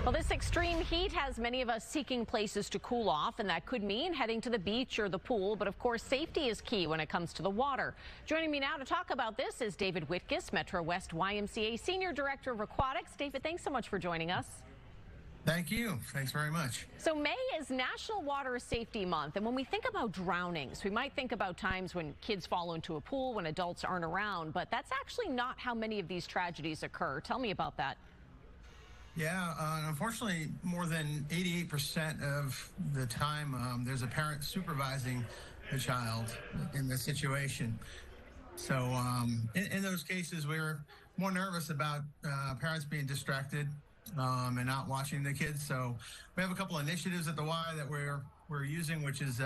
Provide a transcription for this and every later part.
Well, this extreme heat has many of us seeking places to cool off, and that could mean heading to the beach or the pool. But of course, safety is key when it comes to the water. Joining me now to talk about this is David Metro West YMCA Senior Director of Aquatics. David, thanks so much for joining us. Thank you. Thanks very much. So May is National Water Safety Month, and when we think about drownings, we might think about times when kids fall into a pool when adults aren't around, but that's actually not how many of these tragedies occur. Tell me about that. Yeah, unfortunately, more than 88% of the time, there's a parent supervising the child in the situation. So in those cases, we're more nervous about parents being distracted and not watching the kids. So we have a couple initiatives at the Y that we're using, which is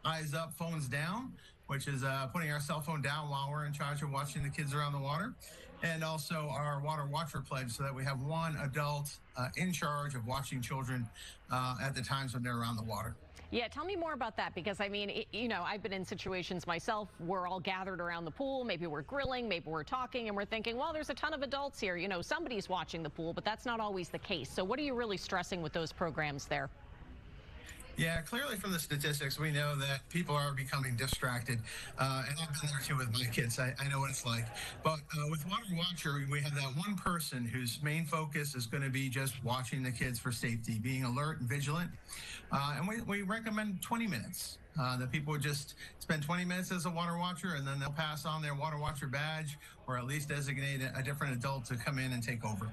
eyes up, phones down, which is putting our cell phone down while we're in charge of watching the kids around the water, and also our Water Watcher Pledge, so that we have one adult in charge of watching children at the times when they're around the water. Yeah, tell me more about that, because I mean, I've been in situations myself. We're all gathered around the pool. Maybe we're grilling, maybe we're talking, and we're thinking, well, there's a ton of adults here. Somebody's watching the pool, but that's not always the case. So what are you really stressing with those programs there? Yeah, clearly from the statistics, we know that people are becoming distracted. And I've been there too with my kids. I know what it's like. But with Water Watcher, we have that one person whose main focus is going to be just watching the kids for safety, being alert and vigilant. And we recommend 20 minutes. That people would just spend 20 minutes as a Water Watcher, and then they'll pass on their Water Watcher badge, or at least designate a different adult to come in and take over.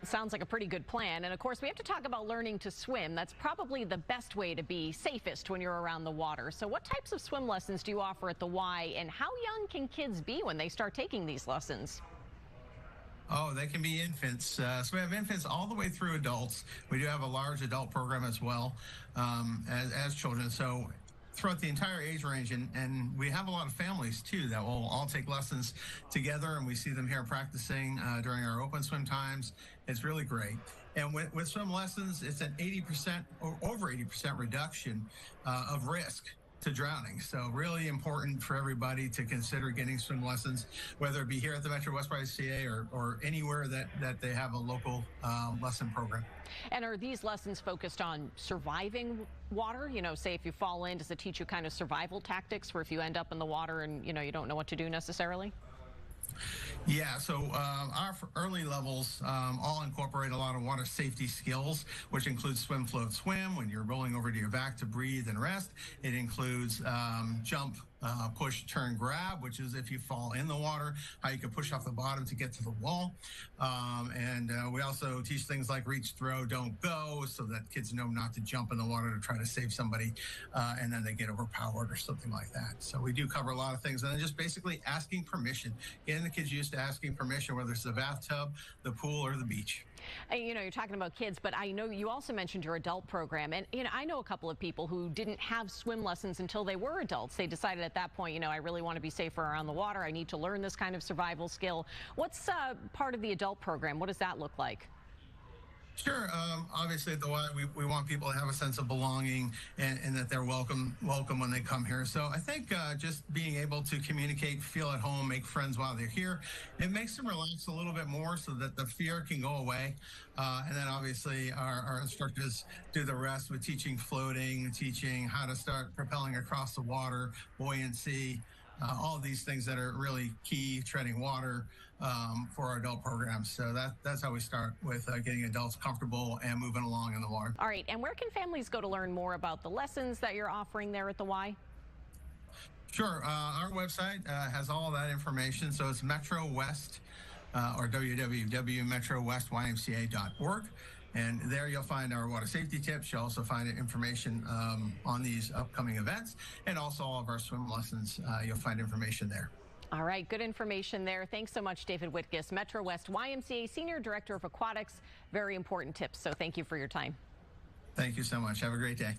Sounds like a pretty good plan. And of course, we have to talk about learning to swim. That's probably the best way to be safest when you're around the water. So what types of swim lessons do you offer at the Y, and how young can kids be when they start taking these lessons? Oh, they can be infants. So we have infants all the way through adults. We do have a large adult program as well as children. So throughout the entire age range, and we have a lot of families too that will all take lessons together, and we see them here practicing during our open swim times. It's really great. And with swim lessons, it's an 80% or over 80% reduction of risk to drowning. So really important for everybody to consider getting swim lessons, whether it be here at the Metro West YMCA or anywhere that they have a local lesson program. And are these lessons focused on surviving water? Say if you fall in, does it teach you kind of survival tactics for if you end up in the water and you don't know what to do necessarily? Yeah, so our early levels all incorporate a lot of water safety skills, which includes swim, float, swim, when you're rolling over to your back to breathe and rest. It includes jump, push, turn, grab, which is if you fall in the water, how you can push off the bottom to get to the wall. And we also teach things like reach, throw, don't go, so that kids know not to jump in the water to try to save somebody, and then they get overpowered or something like that. So we do cover a lot of things. And then just basically asking permission, getting the kids used to asking permission, whether it's the bathtub, the pool, or the beach. You're talking about kids, but I know you also mentioned your adult program. And, I know a couple of people who didn't have swim lessons until they were adults. They decided at that point, I really want to be safer around the water. I need to learn this kind of survival skill. What's part of the adult program? What does that look like? Sure. Obviously, at the Y, we want people to have a sense of belonging and that they're welcome when they come here. So I think just being able to communicate, feel at home, make friends while they're here, it makes them relax a little bit more so that the fear can go away. And then obviously our instructors do the rest with teaching floating, teaching how to start propelling across the water, buoyancy, all of these things that are really key, treading water for our adult programs. So that's how we start with getting adults comfortable and moving along in the water. All right, and where can families go to learn more about the lessons that you're offering there at the Y? Sure, our website has all that information. So it's Metro West or www.metrowestymca.org. And there you'll find our water safety tips. You'll also find information on these upcoming events, and also all of our swim lessons. You'll find information there. All right, good information there. Thanks so much, DaveWitkus, Metro West YMCA Senior Director of Aquatics. Very important tips, so thank you for your time. Thank you so much. Have a great day.